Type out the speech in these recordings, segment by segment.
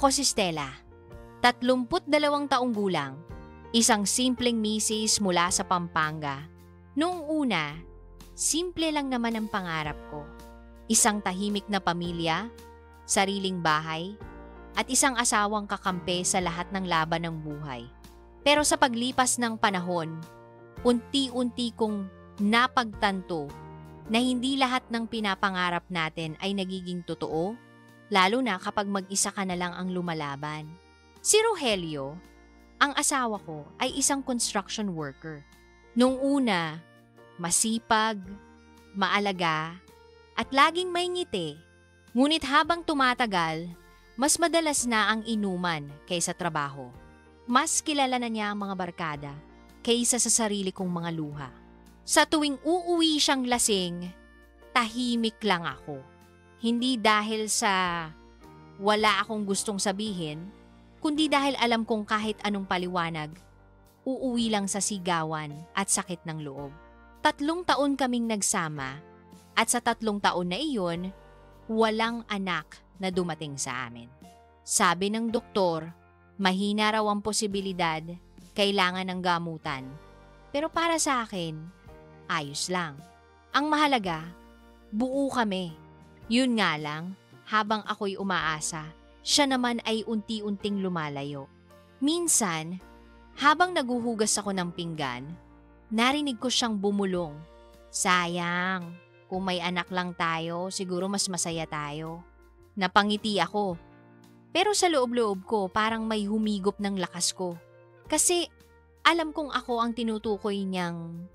Ako si Stella, 32 taong gulang, isang simpleng misis mula sa Pampanga. Noong una, simple lang naman ang pangarap ko. Isang tahimik na pamilya, sariling bahay, at isang asawang kakampi sa lahat ng laban ng buhay. Pero sa paglipas ng panahon, unti-unti kong napagtanto na hindi lahat ng pinapangarap natin ay nagiging totoo, lalo na kapag mag-isa ka na lang ang lumalaban. Si Rogelio, ang asawa ko, ay isang construction worker. Nung una, masipag, maalaga, at laging may ngiti. Ngunit habang tumatagal, mas madalas na ang inuman kaysa trabaho. Mas kilala na niya ang mga barkada kaysa sa sarili kong mga luha. Sa tuwing uuwi siyang lasing, tahimik lang ako. Hindi dahil sa wala akong gustong sabihin, kundi dahil alam kong kahit anong paliwanag, uuwi lang sa sigawan at sakit ng loob. 3 taon kaming nagsama at sa 3 taon na iyon, walang anak na dumating sa amin. Sabi ng doktor, mahina raw ang posibilidad, kailangan ng gamutan. Pero para sa akin, ayos lang. Ang mahalaga, buo kami. Yun nga lang, habang ako'y umaasa, siya naman ay unti-unting lumalayo. Minsan, habang naguhugas ako ng pinggan, narinig ko siyang bumulong. Sayang, kung may anak lang tayo, siguro mas masaya tayo. Napangiti ako. Pero sa loob-loob ko, parang may humigop ng lakas ko. Kasi alam kong ako ang tinutukoy niyang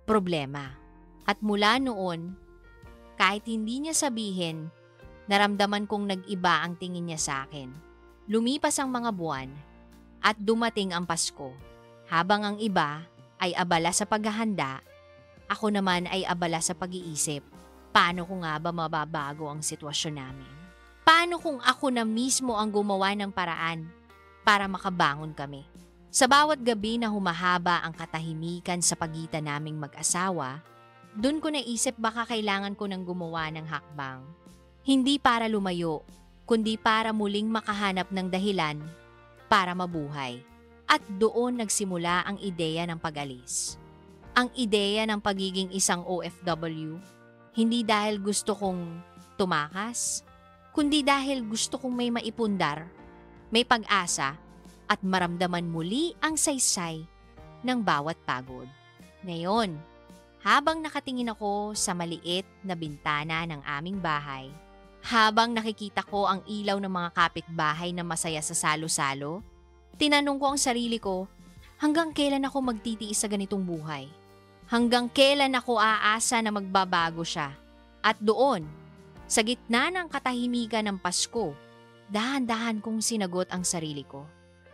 problema. At mula noon, kahit hindi niya sabihin, naramdaman kong nag-iba ang tingin niya sa akin. Lumipas ang mga buwan at dumating ang Pasko. Habang ang iba ay abala sa paghahanda, ako naman ay abala sa pag-iisip. Paano ko nga ba mababago ang sitwasyon namin? Paano kung ako na mismo ang gumawa ng paraan para makabangon kami? Sa bawat gabi na humahaba ang katahimikan sa pagitan naming mag-asawa, doon ko naisip baka kailangan ko ng gumawa ng hakbang. Hindi para lumayo, kundi para muling makahanap ng dahilan para mabuhay. At doon nagsimula ang ideya ng pag-alis. Ang ideya ng pagiging isang OFW, hindi dahil gusto kong tumakas, kundi dahil gusto kong may maipundar, may pag-asa, at maramdaman muli ang saysay ng bawat pagod. Ngayon, habang nakatingin ako sa maliit na bintana ng aming bahay, habang nakikita ko ang ilaw ng mga kapitbahay na masaya sa salo-salo, tinanong ko ang sarili ko, hanggang kailan ako magtitiis sa ganitong buhay? Hanggang kailan ako aasa na magbabago siya? At doon, sa gitna ng katahimikan ng Pasko, dahan-dahan kong sinagot ang sarili ko.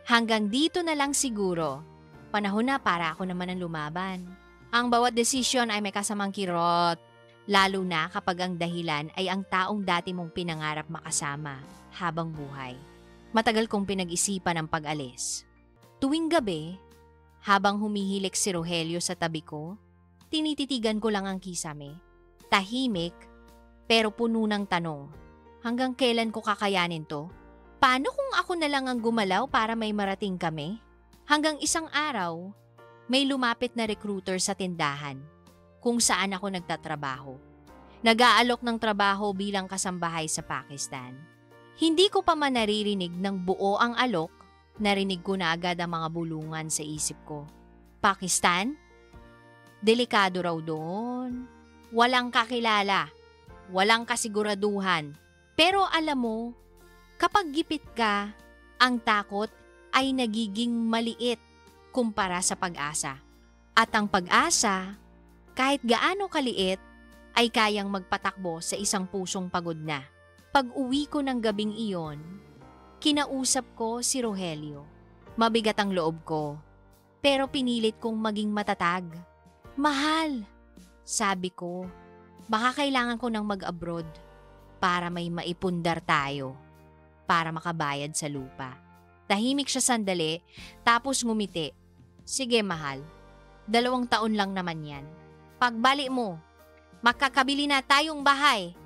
Hanggang dito na lang siguro, panahon na para ako naman ang lumaban. Ang bawat desisyon ay may kasamang kirot, lalo na kapag ang dahilan ay ang taong dati mong pinangarap makasama habang buhay. Matagal kong pinag-isipan ang pag-alis. Tuwing gabi, habang humihilik si Rogelio sa tabi ko, tinititigan ko lang ang kisame. Tahimik, pero puno ng tanong. Hanggang kailan ko kakayanin to? Paano kung ako na lang ang gumalaw para may marating kami? Hanggang isang araw, may lumapit na recruiter sa tindahan kung saan ako nagtatrabaho. Nag-aalok ng trabaho bilang kasambahay sa Pakistan. Hindi ko pa man naririnig ng buo ang alok, narinig ko na agad ang mga bulungan sa isip ko. Pakistan? Delikado raw doon. Walang kakilala. Walang kasiguraduhan. Pero alam mo, kapag gipit ka, ang takot ay nagiging maliit kumpara sa pag-asa. At ang pag-asa, kahit gaano kaliit, ay kayang magpatakbo sa isang pusong pagod na. Pag-uwi ko ng gabing iyon, kinausap ko si Rogelio. Mabigat ang loob ko, pero pinilit kong maging matatag. Mahal, sabi ko, baka kailangan ko nang mag-abroad para may maipundar tayo, para makabayad sa lupa. Tahimik siya sandali, tapos ngumiti. Sige mahal, 2 taon lang naman yan. Pagbalik mo, makakabili na tayong bahay.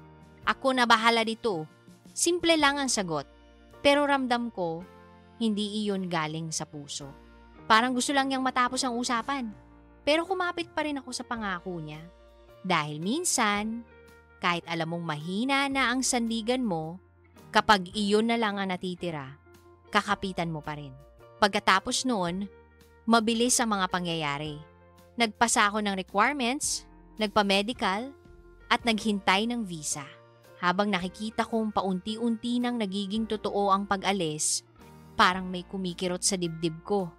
Ako na bahala dito. Simple lang ang sagot. Pero ramdam ko, hindi iyon galing sa puso. Parang gusto lang niyang matapos ang usapan. Pero kumapit pa rin ako sa pangako niya. Dahil minsan, kahit alam mong mahina na ang sandigan mo, kapag iyon na lang ang natitira, kakapitan mo pa rin. Pagkatapos noon, mabilis ang mga pangyayari. Nagpasa ako ng requirements, nagpa-medical, at naghintay ng visa. Habang nakikita kong paunti-unti nang nagiging totoo ang pag-alis, parang may kumikirot sa dibdib ko.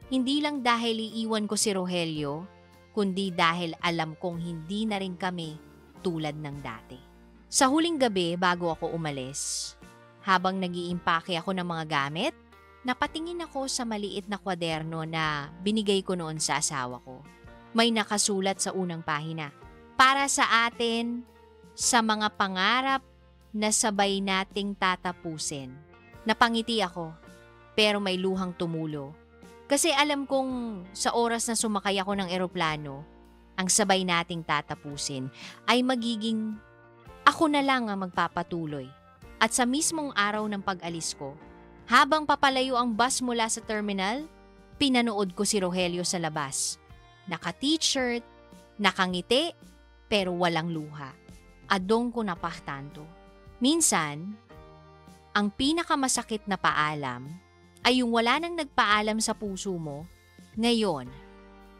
Hindi lang dahil iiwan ko si Rogelio, kundi dahil alam kong hindi na rin kami tulad ng dati. Sa huling gabi bago ako umalis, habang nag-iimpake ako ng mga gamit, napatingin ako sa maliit na kwaderno na binigay ko noon sa asawa ko. May nakasulat sa unang pahina, "Para sa atin, sa mga pangarap na sabay nating tatapusin." Napangiti ako, pero may luhang tumulo. Kasi alam kong sa oras na sumakay ako ng eroplano, ang sabay nating tatapusin ay magiging ako na lang ang magpapatuloy. At sa mismong araw ng pag-alis ko, habang papalayo ang bus mula sa terminal, pinanood ko si Rogelio sa labas. Naka-t-shirt, nakangiti, pero walang luha. Adong ko napahtanto. Minsan, ang pinakamasakit na paalam ay yung wala nang nagpaalam sa puso mo. Ngayon,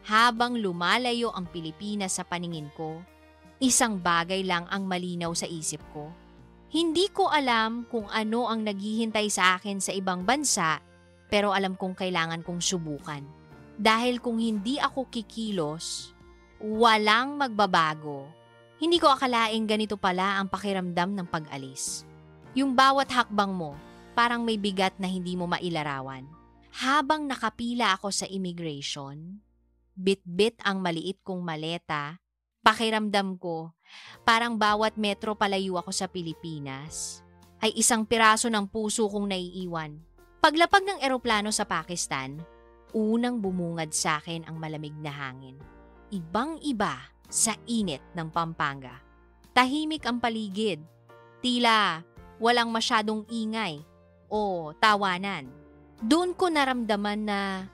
habang lumalayo ang Pilipinas sa paningin ko, isang bagay lang ang malinaw sa isip ko. Hindi ko alam kung ano ang naghihintay sa akin sa ibang bansa, pero alam kong kailangan kong subukan. Dahil kung hindi ako kikilos, walang magbabago. Hindi ko akalaing ganito pala ang pakiramdam ng pag-alis. Yung bawat hakbang mo, parang may bigat na hindi mo mailarawan. Habang nakapila ako sa immigration, bit-bit ang maliit kong maleta, pakiramdam ko, parang bawat metro palayo ako sa Pilipinas, ay isang piraso ng puso kong naiiwan. Paglapag ng eroplano sa Pakistan, unang bumungad sa akin ang malamig na hangin. Ibang-iba sa init ng Pampanga. Tahimik ang paligid. Tila walang masyadong ingay o tawanan. Doon ko naramdaman na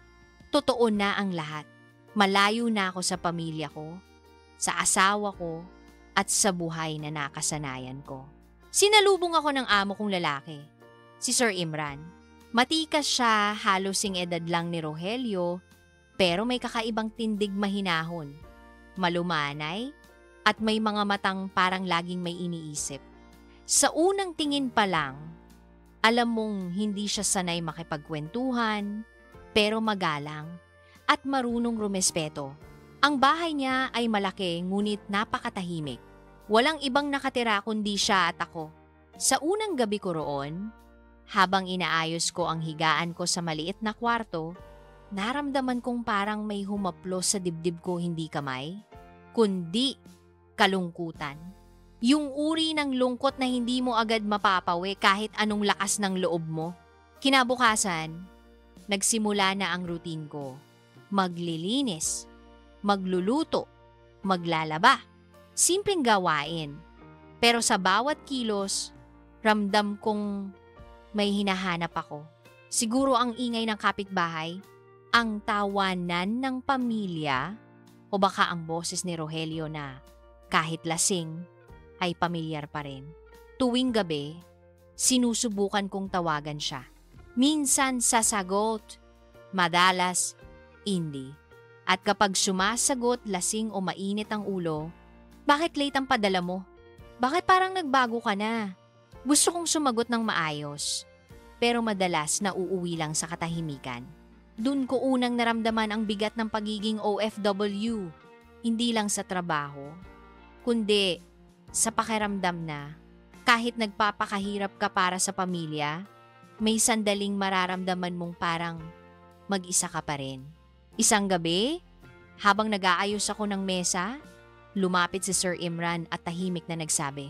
totoo na ang lahat. Malayo na ako sa pamilya ko, sa asawa ko, at sa buhay na nakasanayan ko. Sinalubong ako ng amo kong lalaki, si Sir Imran. Matikas siya, halosing edad lang ni Rogelio, pero may kakaibang tindig mahinahon. Malumanay, at may mga matang parang laging may iniisip. Sa unang tingin pa lang, alam mong hindi siya sanay makipagkwentuhan, pero magalang at marunong rumespeto. Ang bahay niya ay malaki ngunit napakatahimik. Walang ibang nakatira kundi siya at ako. Sa unang gabi ko roon, habang inaayos ko ang higaan ko sa maliit na kwarto, naramdaman kong parang may humaplos sa dibdib ko, hindi kamay, kundi kalungkutan. Yung uri ng lungkot na hindi mo agad mapapawi kahit anong lakas ng loob mo. Kinabukasan, nagsimula na ang routine ko. Maglilinis, magluluto, maglalaba. Simpleng gawain. Pero sa bawat kilos, ramdam kong may hinahanap ako. Siguro ang ingay ng kapitbahay, ang tawanan ng pamilya, o baka ang boses ni Rogelio na kahit lasing ay pamilyar pa rin. Tuwing gabi, sinusubukan kong tawagan siya. Minsan sasagot, madalas hindi. At kapag sumasagot, lasing o mainit ang ulo, bakit late ang padala mo? Bakit parang nagbago ka na? Gusto kong sumagot ng maayos, pero madalas nauuwi lang sa katahimikan. Doon ko unang naramdaman ang bigat ng pagiging OFW, hindi lang sa trabaho, kundi sa pakiramdam na kahit nagpapakahirap ka para sa pamilya, may sandaling mararamdaman mong parang mag-isa ka pa rin. Isang gabi, habang nag-aayos ako ng mesa, lumapit si Sir Imran at tahimik na nagsabi,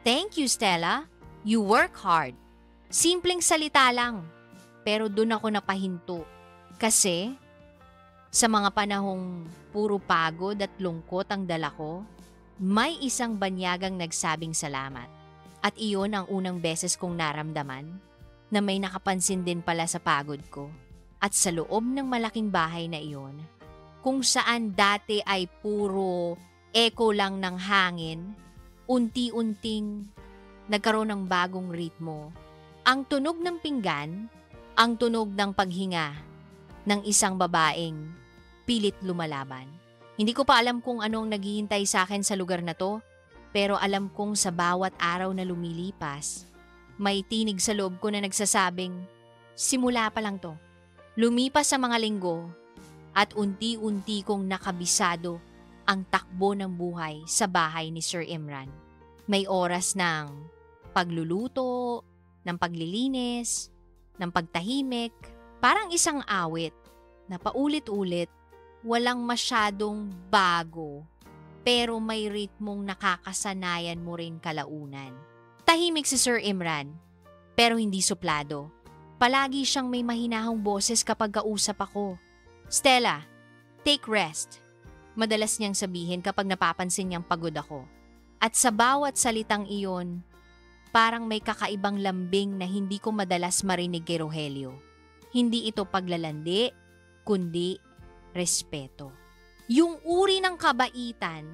"Thank you, Stella. You work hard." Simpleng salita lang, pero doon ako napahinto. Kasi sa mga panahong puro pagod at lungkot ang dala ko, may isang banyagang nagsabing salamat. At iyon ang unang beses kong naramdaman na may nakapansin din pala sa pagod ko. At sa loob ng malaking bahay na iyon, kung saan dati ay puro echo lang ng hangin, unti-unting nagkaroon ng bagong ritmo. Ang tunog ng pinggan, ang tunog ng paghinga ng isang babaeng pilit lumalaban. Hindi ko pa alam kung anong naghihintay sa akin sa lugar na to, pero alam kong sa bawat araw na lumilipas, may tinig sa loob ko na nagsasabing, simula pa lang to. Lumipas sa mga linggo at unti-unti kong nakabisado ang takbo ng buhay sa bahay ni Sir Imran. May oras ng pagluluto, ng paglilinis, ng pagtahimik, parang isang awit na paulit-ulit, walang masyadong bago, pero may ritmong nakakasanayan mo rin kalaunan. Tahimik si Sir Imran, pero hindi suplado. Palagi siyang may mahinahong boses kapag kausap ako. Stella, take rest. Madalas niyang sabihin kapag napapansin niyang pagod ako. At sa bawat salitang iyon, parang may kakaibang lambing na hindi ko madalas marinig kay Rogelio. Hindi ito paglalandi, kundi respeto. Yung uri ng kabaitan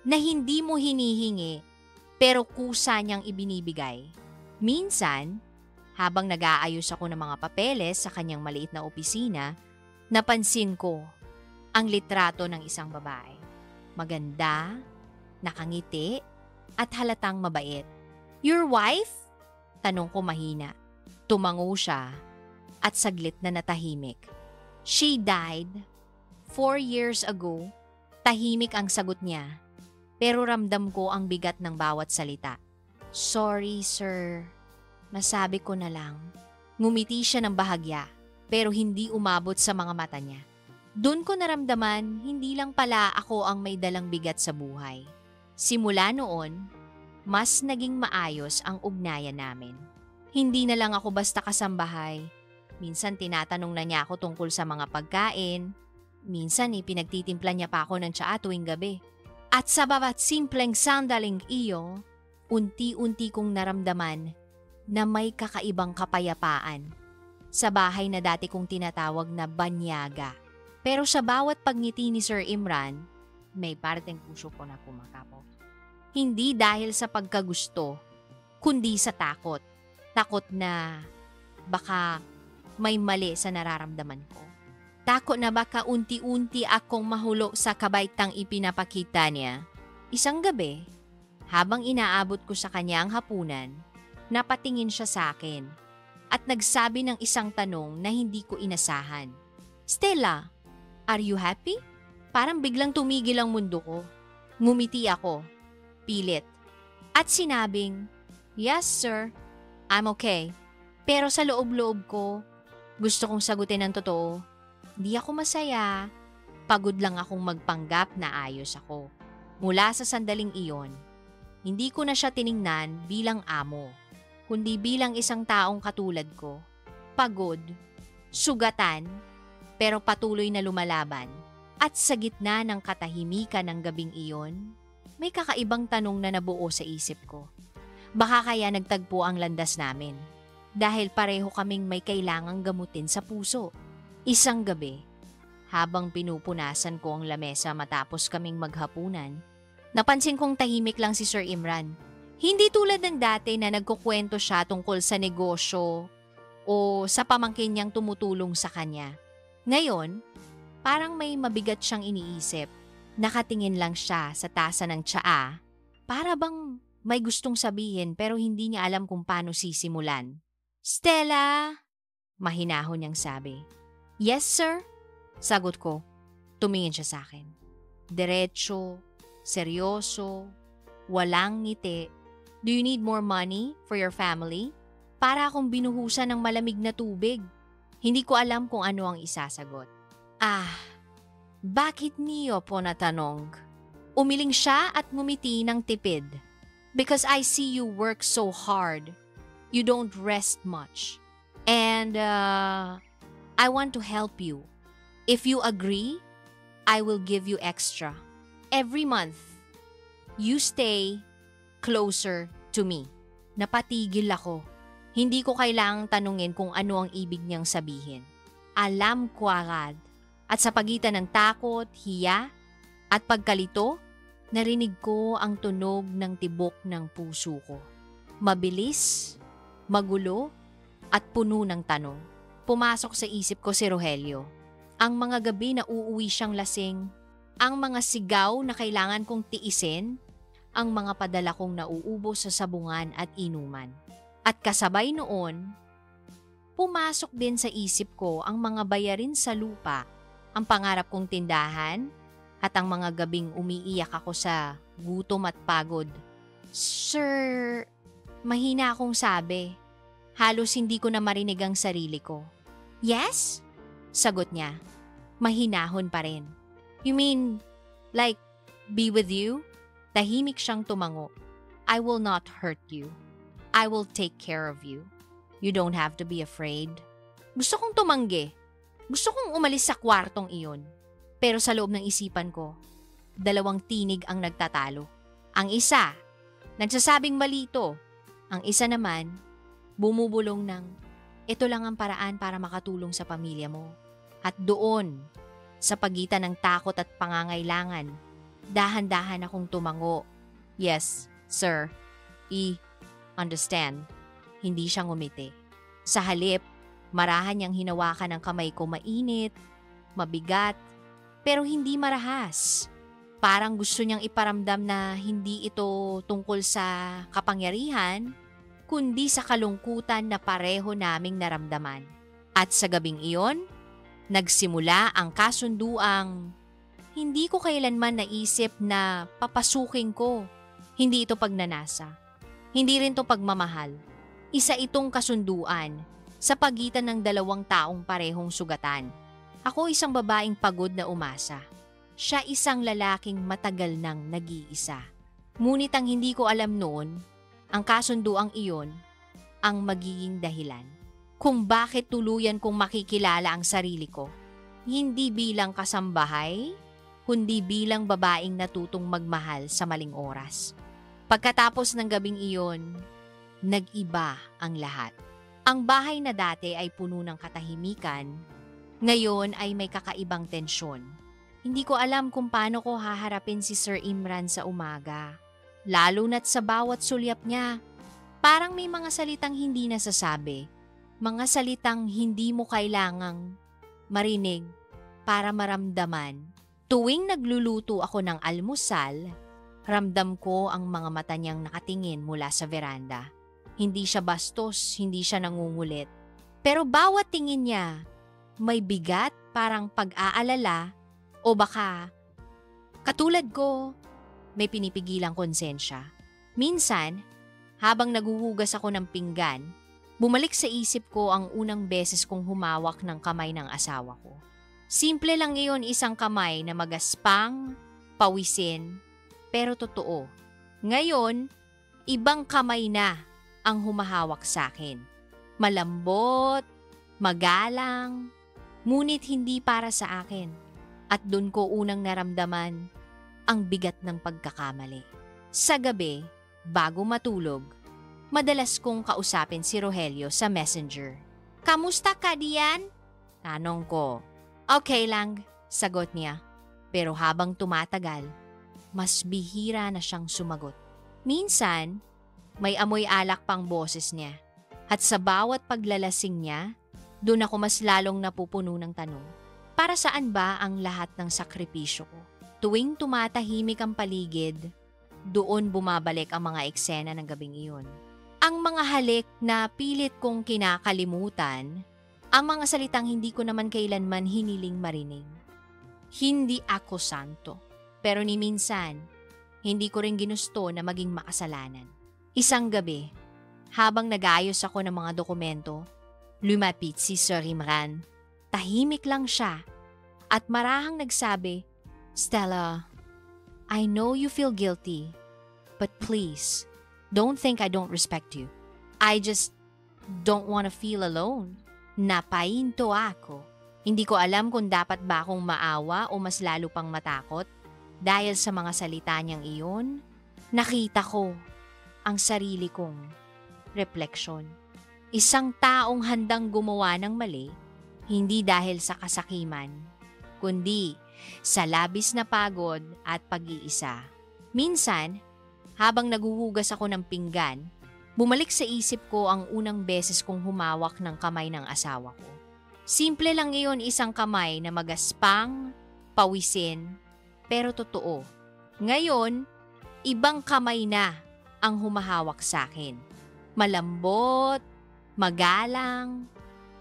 na hindi mo hinihingi pero kusa niyang ibinibigay. Minsan, habang nag-aayos ako ng mga papeles sa kanyang maliit na opisina, napansin ko ang litrato ng isang babae. Maganda, nakangiti, at halatang mabait. Your wife? Tanong ko mahina. Tumango siya at saglit na natahimik. She died 4 years ago. Tahimik ang sagot niya, pero ramdam ko ang bigat ng bawat salita. Sorry, sir. Masabi ko na lang. Ngumiti siya ng bahagya, pero hindi umabot sa mga mata niya. Doon ko naramdaman, hindi lang pala ako ang may dalang bigat sa buhay. Simula noon, mas naging maayos ang ugnayan namin. Hindi na lang ako basta kasambahay. Minsan tinatanong na niya ako tungkol sa mga pagkain. Minsan pinagtitimpla niya pa ako ng tsaa tuwing gabi. At sa bawat simpleng sandaling iyo, unti-unti kong naramdaman na may kakaibang kapayapaan sa bahay na dati kong tinatawag na banyaga. Pero sa bawat pagngiti ni Sir Imran, may parteng puso ko na kumakapot. Hindi dahil sa pagkagusto, kundi sa takot. Takot na baka may mali sa nararamdaman ko. Takot na baka unti-unti akong mahulo sa kabaitang ipinapakita niya. Isang gabi, habang inaabot ko sa kanya ang hapunan, napatingin siya sa akin at nagsabi ng isang tanong na hindi ko inasahan. Stella, are you happy? Parang biglang tumigil ang mundo ko. Ngumiti ako, pilit, at sinabing, yes sir, I'm okay. Pero sa loob-loob ko, gusto kong sagutin ng totoo. Di ako masaya. Pagod lang akong magpanggap na ayos ako. Mula sa sandaling iyon, hindi ko na siya tiningnan bilang amo, kundi bilang isang taong katulad ko. Pagod, sugatan, pero patuloy na lumalaban. At sa gitna ng katahimikan ng gabing iyon, may kakaibang tanong na nabuo sa isip ko. Baka kaya nagtagpo ang landas namin dahil pareho kaming may kailangang gamutin sa puso. Isang gabi, habang pinupunasan ko ang lamesa matapos kaming maghapunan, napansin kong tahimik lang si Sir Imran. Hindi tulad ng dati na nagkukwento siya tungkol sa negosyo o sa pamangkin niyang tumutulong sa kanya. Ngayon, parang may mabigat siyang iniisip. Nakatingin lang siya sa tasa ng tsaa. Para bang may gustong sabihin pero hindi niya alam kung paano sisimulan. Stella! Mahinahon niyang sabi. Yes, sir? Sagot ko. Tumingin siya sa akin. Diretso, seryoso, walang ngiti. Do you need more money for your family? Para akong binuhusan ng malamig na tubig. Hindi ko alam kung ano ang isasagot. Bakit niyo po natanong? Umiling siya at ngumiti ng tipid. Because I see you work so hard. You don't rest much. And I want to help you. If you agree, I will give you extra. Every month, you stay closer to me. Napatigil ako. Hindi ko kailangang tanungin kung ano ang ibig niyang sabihin. Alam ko agad. At sa pagitan ng takot, hiya, at pagkalito, narinig ko ang tunog ng tibok ng puso ko. Mabilis, magulo, at puno ng tanong. Pumasok sa isip ko si Rogelio. Ang mga gabi na uuwi siyang lasing, ang mga sigaw na kailangan kong tiisin, ang mga padala kong nauubos sa sabungan at inuman. At kasabay noon, pumasok din sa isip ko ang mga bayarin sa lupa, ang pangarap kong tindahan, at ang mga gabing umiiyak ako sa gutom at pagod. Sir, mahina akong sabi. Halos hindi ko na marinig ang sarili ko. Yes? Sagot niya. Mahinahon pa rin. You mean, like, be with you? Tahimik siyang tumango. I will not hurt you. I will take care of you. You don't have to be afraid. Gusto kong tumanggi. Gusto kong umalis sa kwartong iyon. Pero sa loob ng isipan ko, dalawang tinig ang nagtatalo. Ang isa, nagsasabing mali ito. Ang isa naman, bumubulong ng, ito lang ang paraan para makatulong sa pamilya mo. At doon, sa pagitan ng takot at pangangailangan, dahan-dahan akong tumango. Yes, sir. Understand. Hindi siya ngumiti. Sa halip, marahan niyang hinawakan ang kamay ko mainit, mabigat, pero hindi marahas. Parang gusto niyang iparamdam na hindi ito tungkol sa kapangyarihan, kundi sa kalungkutan na pareho naming naramdaman. At sa gabing iyon, nagsimula ang kasunduang hindi ko kailanman naisip na papasukin ko. Hindi ito pagnanasa. Hindi rin ito pagmamahal. Isa itong kasunduan sa pagitan ng dalawang taong parehong sugatan. Ako isang babaeng pagod na umasa. Siya isang lalaking matagal nang nag-iisa. Ngunit ang hindi ko alam noon, ang kasunduang iyon, ang magiging dahilan kung bakit tuluyan kong makikilala ang sarili ko. Hindi bilang kasambahay, kundi bilang babaeng natutong magmahal sa maling oras. Pagkatapos ng gabing iyon, nag-iba ang lahat. Ang bahay na dati ay puno ng katahimikan, ngayon ay may kakaibang tensyon. Hindi ko alam kung paano ko haharapin si Sir Imran sa umaga. Lalo na't sa bawat sulyap niya, parang may mga salitang hindi nasasabi. Mga salitang hindi mo kailangang marinig para maramdaman. Tuwing nagluluto ako ng almusal, ramdam ko ang mga mata niyang nakatingin mula sa veranda. Hindi siya bastos, hindi siya nangungulit. Pero bawat tingin niya, may bigat parang pag-aalala o baka, katulad ko, may pinipigilang konsensya. Minsan, habang naguhugas ako ng pinggan, bumalik sa isip ko ang unang beses kong humawak ng kamay ng asawa ko. Simple lang iyon, isang kamay na magaspang, pawisin, pero totoo. Ngayon, ibang kamay na ang humahawak sa akin. Malambot, magalang, ngunit hindi para sa akin. At doon ko unang naramdaman ang bigat ng pagkakamali. Sa gabi, bago matulog, madalas kong kausapin si Rogelio sa Messenger. Kamusta ka diyan? Tanong ko. Okay lang, sagot niya. Pero habang tumatagal, mas bihira na siyang sumagot. Minsan, may amoy alak pang boses niya. At sa bawat paglalasing niya, doon ako mas lalong napupuno ng tanong. Para saan ba ang lahat ng sakripisyo ko? Tuwing tumatahimik ang paligid, doon bumabalik ang mga eksena ng gabing iyon. Ang mga halik na pilit kong kinakalimutan, ang mga salitang hindi ko naman kailanman hiniling marinig. Hindi ako santo, pero ni minsan, hindi ko rin ginusto na maging makasalanan. Isang gabi, habang nag-aayos ako ng mga dokumento, lumapit si Sir Imran. Tahimik lang siya at marahang nagsabi, Stella, I know you feel guilty, but please, don't think I don't respect you. I just don't want to feel alone. Napahinto ako. Hindi ko alam kung dapat ba akong maawa o mas lalo pang matakot. Dahil sa mga salita niyang iyon, nakita ko ang sarili kong refleksyon. Isang taong handang gumawa ng mali, hindi dahil sa kasakiman, kundi sa labis na pagod at pag-iisa. Minsan, habang naguhugas ako ng pinggan, bumalik sa isip ko ang unang beses kong humawak ng kamay ng asawa ko. Simple lang iyon, isang kamay na magaspang, pawisin, pero totoo. Ngayon, ibang kamay na ang humahawak sa akin. Malambot, magalang,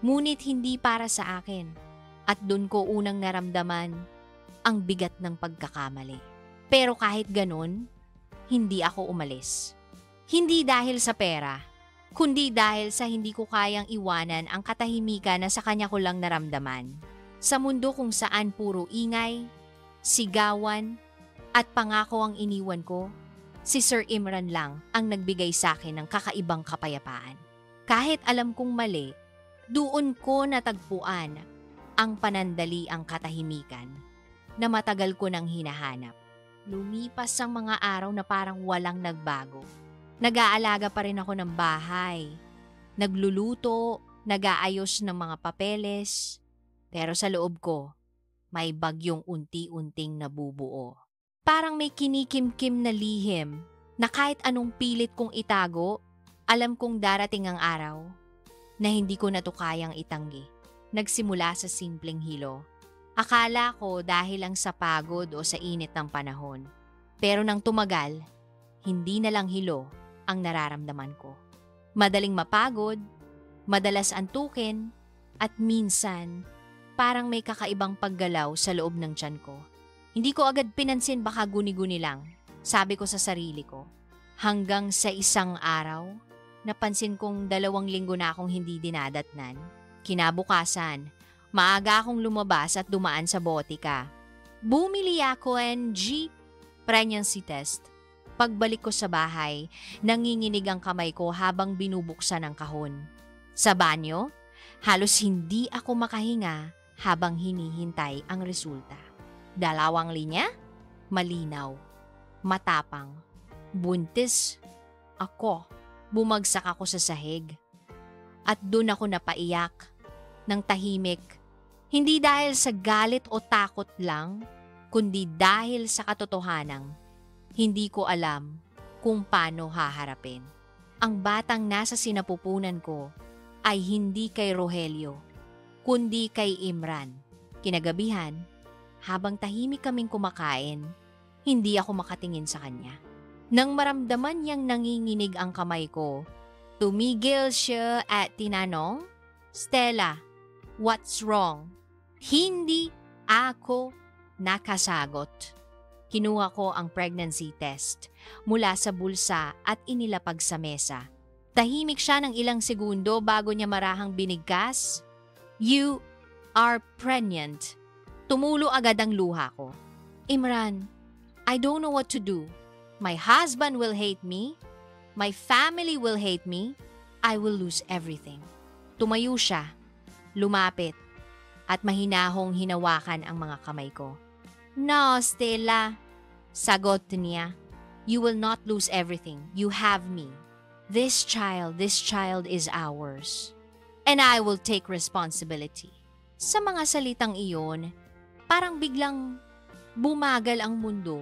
ngunit hindi para sa akin. At doon ko unang naramdaman ang bigat ng pagkakamali. Pero kahit ganun, hindi ako umalis. Hindi dahil sa pera, kundi dahil sa hindi ko kayang iwanan ang katahimikan na sa kanya ko lang naramdaman. Sa mundo kung saan puro ingay, sigawan, at pangako ang iniwan ko, si Sir Imran lang ang nagbigay sa akin ng kakaibang kapayapaan. Kahit alam kong mali, doon ko natagpuan ang panandaliang katahimikan na matagal ko nang hinahanap. Lumipas ang mga araw na parang walang nagbago. Nag-aalaga pa rin ako ng bahay. Nagluluto, nag-aayos ng mga papeles. Pero sa loob ko, may bagyong unti-unting nabubuo. Parang may kinikimkim na lihim na kahit anong pilit kong itago, alam kong darating ang araw na hindi ko na to kayang itanggi. Nagsimula sa simpleng hilo. Akala ko dahil lang sa pagod o sa init ng panahon. Pero nang tumagal, hindi na lang hilo ang nararamdaman ko. Madaling mapagod, madalas antukin, at minsan parang may kakaibang paggalaw sa loob ng tiyan ko. Hindi ko agad pinansin, baka guni-guni lang, sabi ko sa sarili ko. Hanggang sa isang araw, napansin kong 2 linggo na akong hindi dinadatnan. Kinabukasan, maaga akong lumabas at dumaan sa botika. Bumili ako ng pregnancy test. Pagbalik ko sa bahay, nanginginig ang kamay ko habang binubuksan ang kahon. Sa banyo, halos hindi ako makahinga habang hinihintay ang resulta. 2 linya, malinaw, matapang, buntis, ako. Bumagsak ako sa sahig. At doon ako napaiyak ng tahimik. Hindi dahil sa galit o takot lang, kundi dahil sa katotohanang hindi ko alam kung paano haharapin. Ang batang nasa sinapupunan ko ay hindi kay Rogelio, kundi kay Imran. Kinagabihan, habang tahimik kaming kumakain, hindi ako makatingin sa kanya. Nang maramdaman niyang nanginginig ang kamay ko, tumigil siya at tinanong, "Stella, what's wrong?" Hindi ako nakasagot. Kinuha ko ang pregnancy test mula sa bulsa at inilapag sa mesa. Tahimik siya ng ilang segundo bago niya marahang binigkas, "You are pregnant." Tumulo agad ang luha ko. "Imran, I don't know what to do. My husband will hate me. My family will hate me. I will lose everything." Tumayo siya, lumapit, at mahinahong hinawakan ang mga kamay ko. "No, Stella," sagot niya. "You will not lose everything. You have me. This child is ours. And I will take responsibility." Sa mga salitang iyon, parang biglang bumagal ang mundo.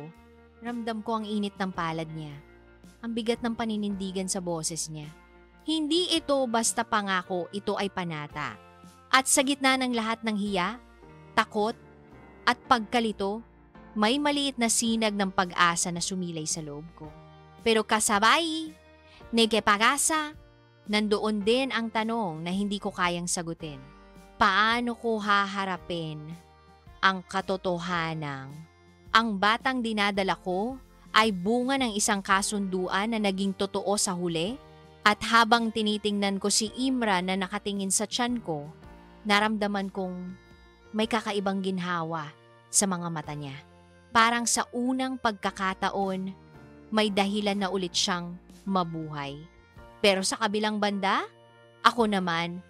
Ramdam ko ang init ng palad niya. Ang bigat ng paninindigan sa boses niya. Hindi ito basta pangako, ito ay panata. At sa gitna ng lahat ng hiya, takot, at pagkalito, may maliit na sinag ng pag-asa na sumilay sa loob ko. Pero kasabay, negepagasa, nandoon din ang tanong na hindi ko kayang sagutin. Paano ko haharapin ang katotohanang ang batang dinadala ko ay bunga ng isang kasunduan na naging totoo sa huli? At habang tinitingnan ko si Imran na nakatingin sa tiyan ko, naramdaman kong may kakaibang ginhawa sa mga mata niya. Parang sa unang pagkakataon, may dahilan na ulit siyang mabuhay. Pero sa kabilang banda, ako naman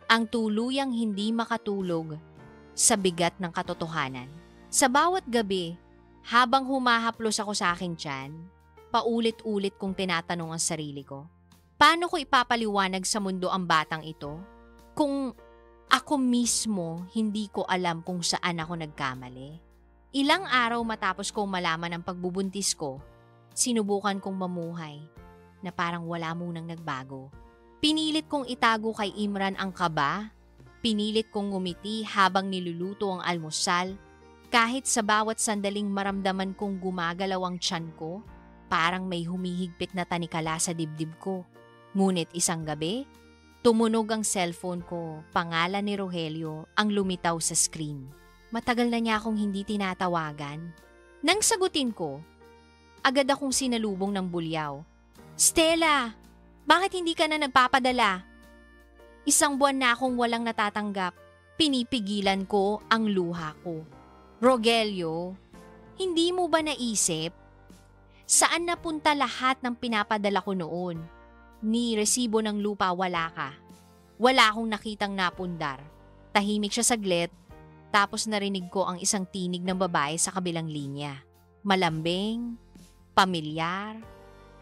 ang tuluyang hindi makatulog sa bigat ng katotohanan. Sa bawat gabi, habang humahaplos ako sa aking tiyan, paulit-ulit kong tinatanong ang sarili ko, Paano ko ipapaliwanag sa mundo ang batang ito kung ako mismo hindi ko alam kung saan ako nagkamali? Ilang araw matapos kong malaman ang pagbubuntis ko, sinubukan kong mamuhay na parang wala munang nagbago. Pinilit kong itago kay Imran ang kaba, pinilit kong ngumiti habang niluluto ang almusal, kahit sa bawat sandaling maramdaman kong gumagalaw ang tiyan ko, parang may humihigpit na tanikala sa dibdib ko. Ngunit isang gabi, tumunog ang cellphone ko, pangalan ni Rogelio ang lumitaw sa screen. Matagal na niya akong hindi tinatawagan. Nang sagutin ko, agad akong sinalubong ng bulyaw. "Stella, bakit hindi ka na nagpapadala?" Isang buwan na akong walang natatanggap. Pinipigilan ko ang luha ko. "Rogelio, hindi mo ba naisip? Saan napunta lahat ng pinapadala ko noon? Ni resibo ng lupa wala ka. Wala akong nakitang napundar." Tahimik siya saglit, tapos narinig ko ang isang tinig ng babae sa kabilang linya. Malambing, pamilyar,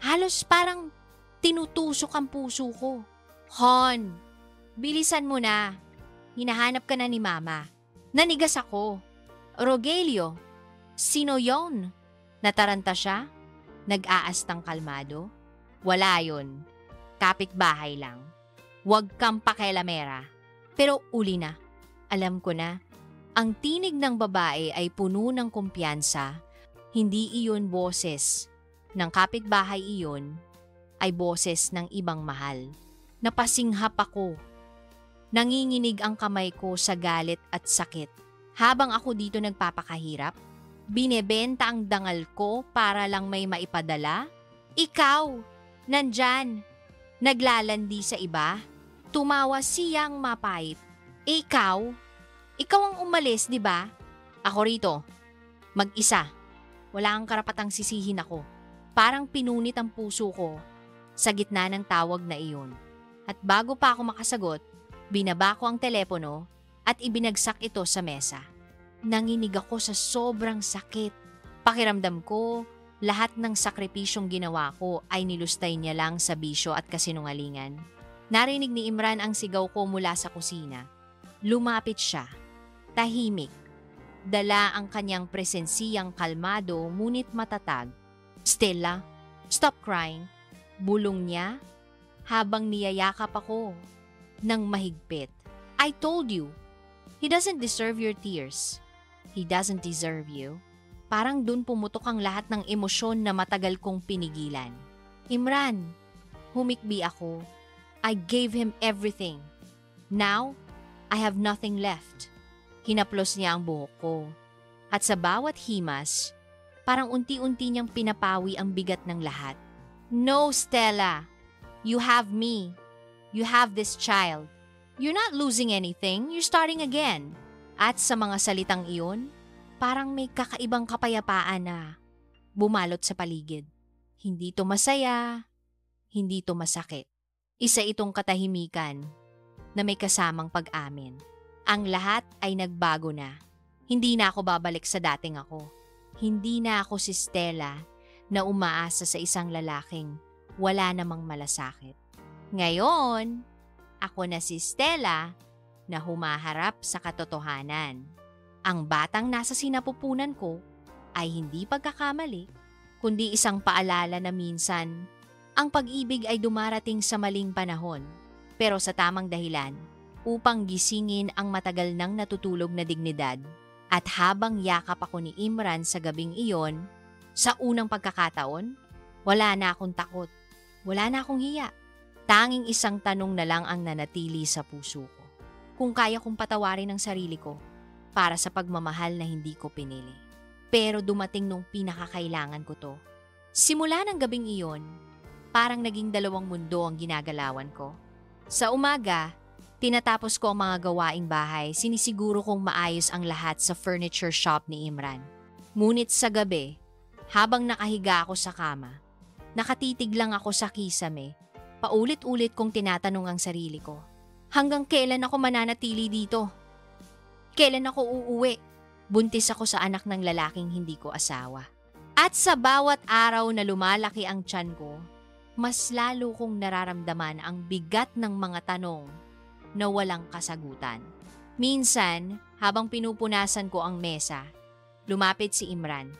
halos parang tinutusok ang puso ko. "Hon, bilisan mo na. Hinahanap ka na ni Mama." Nanigas ako. "Rogelio, sino yon?" Nataranta siya, nag-aastang kalmado. "Wala yon. Kapitbahay lang. Huwag kang pakialamera." Pero uli na. Alam ko na. Ang tinig ng babae ay puno ng kumpiyansa. Hindi iyon boses ng kapitbahay, iyon ay boses ng ibang mahal. Napasinghap ako. Nanginginig ang kamay ko sa galit at sakit. Habang ako dito nagpapakahirap, binebenta ang dangal ko para lang may maipadala. Ikaw, nandyan, naglalandi sa iba. Tumawa siyang mapait. Ikaw ang umalis, di ba? Ako rito, mag-isa. Wala kang karapatang sisihin ako. Parang pinunit ang puso ko sa gitna ng tawag na iyon. At bago pa ako makasagot, binaba ko ang telepono at ibinagsak ito sa mesa. Nanginig ako sa sobrang sakit. Pakiramdam ko, lahat ng sakripisyong ginawa ko ay nilustay niya lang sa bisyo at kasinungalingan. Narinig ni Imran ang sigaw ko mula sa kusina. Lumapit siya, tahimik. Dala ang kanyang presensiyang kalmado ngunit matatag. "Stella, stop crying." Bulong niya habang niyayakap ako ng mahigpit. "I told you, he doesn't deserve your tears. He doesn't deserve you." Parang dun pumutok ang lahat ng emosyon na matagal kong pinigilan. "Imran," humikbi ako. "I gave him everything. Now, I have nothing left." Hinaplos niya ang buhok ko. At sa bawat himas, parang unti-unti niyang pinapawi ang bigat ng lahat. "No, Stella. You have me. You have this child. You're not losing anything. You're starting again." At sa mga salitang iyon, parang may kakaibang kapayapaan na bumalot sa paligid. Hindi to masaya, hindi to masakit. Isa itong katahimikan na may kasamang pag-amin. Ang lahat ay nagbago na. Hindi na ako babalik sa dating ako. Hindi na ako si Stella na umaasa sa isang lalaking wala namang malasakit. Ngayon, ako na si Stella na humaharap sa katotohanan. Ang batang nasa sinapupunan ko ay hindi pagkakamali, kundi isang paalala na minsan, ang pag-ibig ay dumarating sa maling panahon, pero sa tamang dahilan, upang gisingin ang matagal nang natutulog na dignidad. At habang yakap ako ni Imran sa gabing iyon, sa unang pagkakataon, wala na akong takot, wala na akong hiya. Tanging isang tanong na lang ang nanatili sa puso ko. Kung kaya kong patawarin ang sarili ko, para sa pagmamahal na hindi ko pinili. Pero dumating nung pinakakailangan ko to. Simula ng gabing iyon, parang naging dalawang mundo ang ginagalawan ko. Sa umaga, tinatapos ko ang mga gawaing bahay, sinisiguro kong maayos ang lahat sa furniture shop ni Imran. Ngunit sa gabi, habang nakahiga ako sa kama, nakatitig lang ako sa kisame, paulit-ulit kong tinatanong ang sarili ko. Hanggang kailan ako mananatili dito? Kailan ako uuwi? Buntis ako sa anak ng lalaking hindi ko asawa. At sa bawat araw na lumalaki ang tiyan ko, mas lalo kong nararamdaman ang bigat ng mga tanong na walang kasagutan. Minsan, habang pinupunasan ko ang mesa, lumapit si Imran.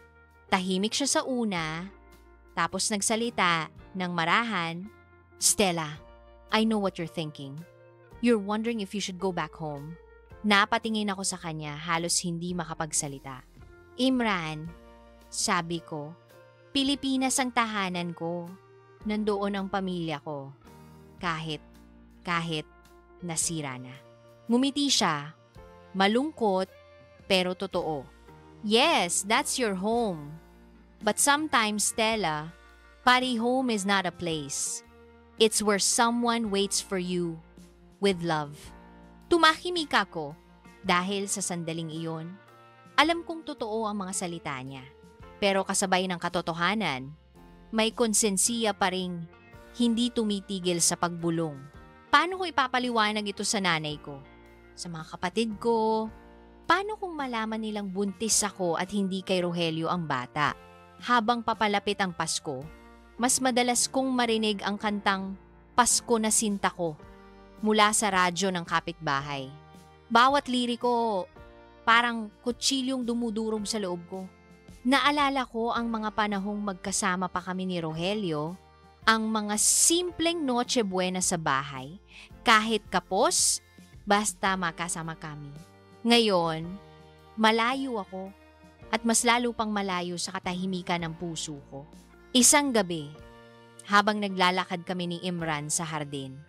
Tahimik siya sa una, tapos nagsalita ng marahan, "Stella, I know what you're thinking. You're wondering if you should go back home." Napatingin ako sa kanya, halos hindi makapagsalita. "Imran," sabi ko, "Pilipinas ang tahanan ko. Nandoon ang pamilya ko. Kahit nasira na." Ngumiti siya, malungkot pero totoo. "Yes, that's your home. But sometimes, Stella, party home is not a place. It's where someone waits for you with love." Tumahimik ako dahil sa sandaling iyon. Alam kong totoo ang mga salita niya. Pero kasabay ng katotohanan, may konsensiya pa ring hindi tumitigil sa pagbulong. Paano ko ipapaliwanag ito sa nanay ko? Sa mga kapatid ko? Paano kung malaman nilang buntis ako at hindi kay Rogelio ang bata? Habang papalapit ang Pasko, mas madalas kong marinig ang kantang "Pasko na Sinta Ko" mula sa radyo ng kapitbahay. Bawat liriko, parang kutsilyong dumudurog sa loob ko. Naalala ko ang mga panahong magkasama pa kami ni Rogelio, ang mga simpleng Noche Buena sa bahay, kahit kapos, basta makasama kami. Ngayon, malayo ako at mas lalo pang malayo sa katahimikan ng puso ko. Isang gabi, habang naglalakad kami ni Imran sa hardin,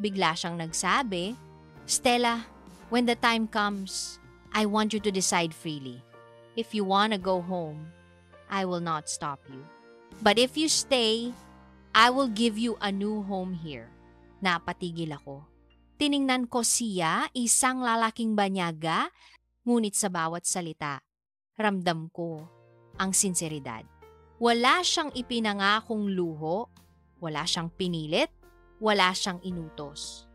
bigla siyang nagsabi, "Stella, when the time comes, I want you to decide freely. If you wanna go home, I will not stop you. But if you stay, I will give you a new home here." Napatigil ako. Tiningnan ko siya, isang lalaking banyaga, ngunit sa bawat salita, ramdam ko ang sinseridad. Wala siyang ipinangakong luho, wala siyang pinilit, wala siyang inutos.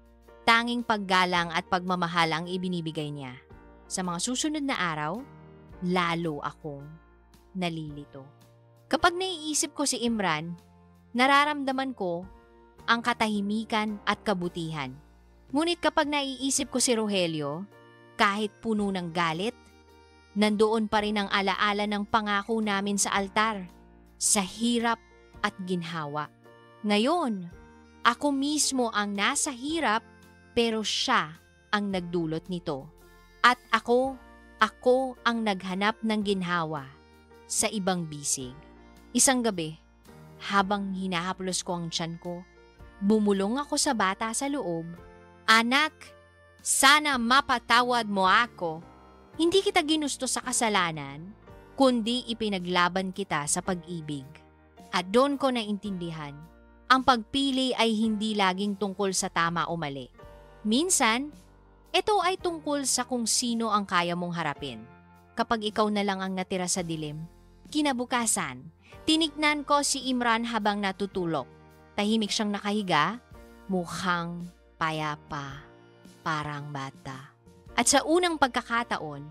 Tanging paggalang at pagmamahal ang ibinibigay niya. Sa mga susunod na araw, lalo akong nalilito. Kapag naiisip ko si Imran, nararamdaman ko ang katahimikan at kabutihan. Ngunit kapag naiisip ko si Rogelio, kahit puno ng galit, nandoon pa rin ang alaala ng pangako namin sa altar, sa hirap at ginhawa. Ngayon, ako mismo ang nasa hirap, pero siya ang nagdulot nito. At ako ang naghanap ng ginhawa sa ibang bisig. Isang gabi, habang hinahaplos ko ang tiyan ko, bumulong ako sa bata sa loob. "Anak, sana mapatawad mo ako. Hindi kita ginusto sa kasalanan, kundi ipinaglaban kita sa pag-ibig." At doon ko naintindihan, ang pagpili ay hindi laging tungkol sa tama o mali. Minsan, ito ay tungkol sa kung sino ang kaya mong harapin. Kapag ikaw na lang ang natira sa dilim. Kinabukasan, tinignan ko si Imran habang natutulog. Tahimik siyang nakahiga, mukhang payapa, parang bata. At sa unang pagkakataon,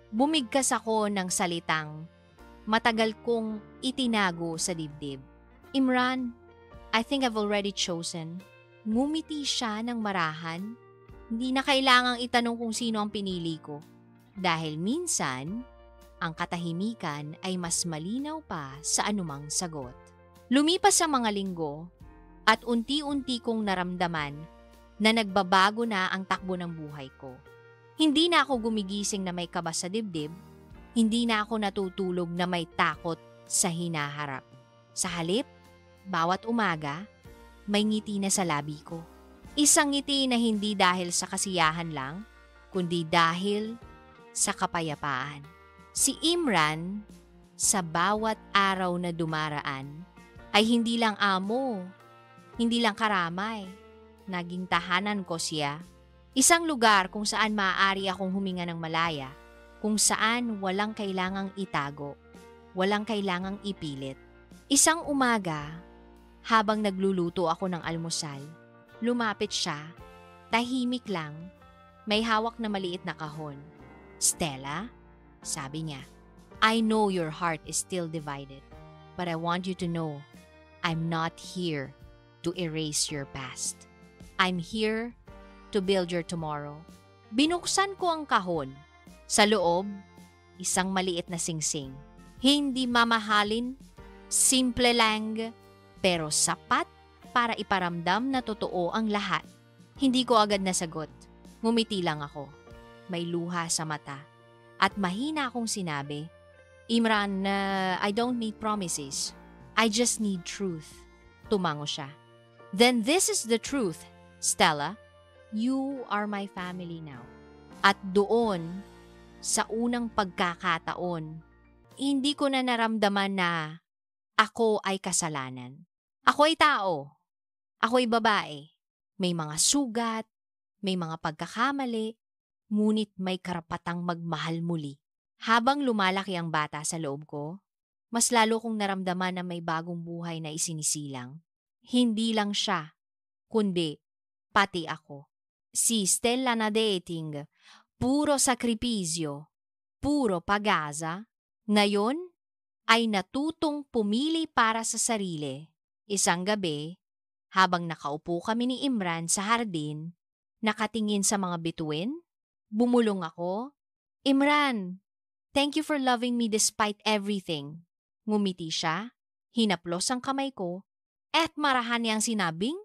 bumigkas ako ng salitang matagal kong itinago sa dibdib. "Imran, I think I've already chosen." Ngumiti siya ng marahan. Hindi na kailangang itanong kung sino ang pinili ko. Dahil minsan, ang katahimikan ay mas malinaw pa sa anumang sagot. Lumipas ang mga linggo at unti-unti kong naramdaman na nagbabago na ang takbo ng buhay ko. Hindi na ako gumigising na may kaba sa dibdib. Hindi na ako natutulog na may takot sa hinaharap. Sa halip, bawat umaga, may ngiti na sa labi ko. Isang ngiti na hindi dahil sa kasiyahan lang, kundi dahil sa kapayapaan. Si Imran, sa bawat araw na dumaraan, ay hindi lang amo, hindi lang karamay. Naging tahanan ko siya. Isang lugar kung saan maaari akong huminga ng malaya, kung saan walang kailangang itago, walang kailangang ipilit. Isang umaga, habang nagluluto ako ng almusal, lumapit siya, tahimik lang, may hawak na maliit na kahon. "Stella," sabi niya, "I know your heart is still divided, but I want you to know I'm not here to erase your past. I'm here to build your tomorrow. Binuksan ko ang kahon. Sa loob, isang maliit na singsing. Hindi mamahalin, simple lang, pero sapat para iparamdam na totoo ang lahat. Hindi ko agad nasagot. Ngumiti lang ako. May luha sa mata. At mahina akong sinabi, Imran, I don't need promises. I just need truth. Tumango siya. Then this is the truth, Stella. You are my family now. At doon, sa unang pagkakataon, hindi ko na naramdaman na ako ay kasalanan. Ako ay tao. Ako ay babae. May mga sugat, may mga pagkakamali, ngunit may karapatang magmahal muli. Habang lumalaki ang bata sa loob ko, mas lalo kong naramdaman na may bagong buhay na isinisilang. Hindi lang siya, kundi pati ako. Si Stella na dating, puro sakripisyo, puro pag-asa, ngayon ay natutong pumili para sa sarili. Isang gabi, habang nakaupo kami ni Imran sa hardin, nakatingin sa mga bituin, bumulong ako, Imran, thank you for loving me despite everything. Ngumiti siya, hinaplos ang kamay ko, at marahan niyang sinabing,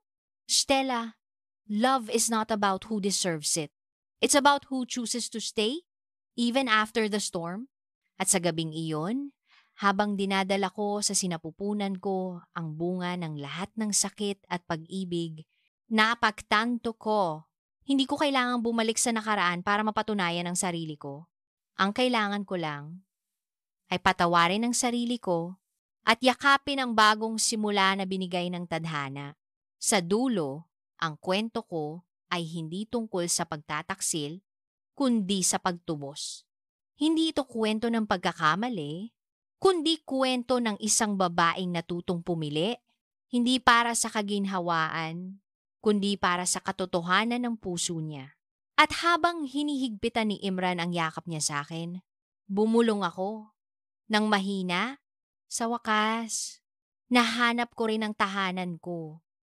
Stella, love is not about who deserves it. It's about who chooses to stay, even after the storm. At sa gabing iyon, habang dinadala ko sa sinapupunan ko ang bunga ng lahat ng sakit at pag-ibig, napagtanto ko, hindi ko kailangang bumalik sa nakaraan para mapatunayan ang sarili ko. Ang kailangan ko lang ay patawarin ang sarili ko at yakapin ang bagong simula na binigay ng tadhana. Sa dulo, ang kwento ko ay hindi tungkol sa pagtataksil, kundi sa pagtubos. Hindi ito kwento ng pagkakamali, kundi kwento ng isang babaeng natutong pumili, hindi para sa kaginhawaan, kundi para sa katotohanan ng puso niya. At habang hinihigpitan ni Imran ang yakap niya sa akin, bumulong ako. Nang mahina, sa wakas, nahanap ko rin ang tahanan ko.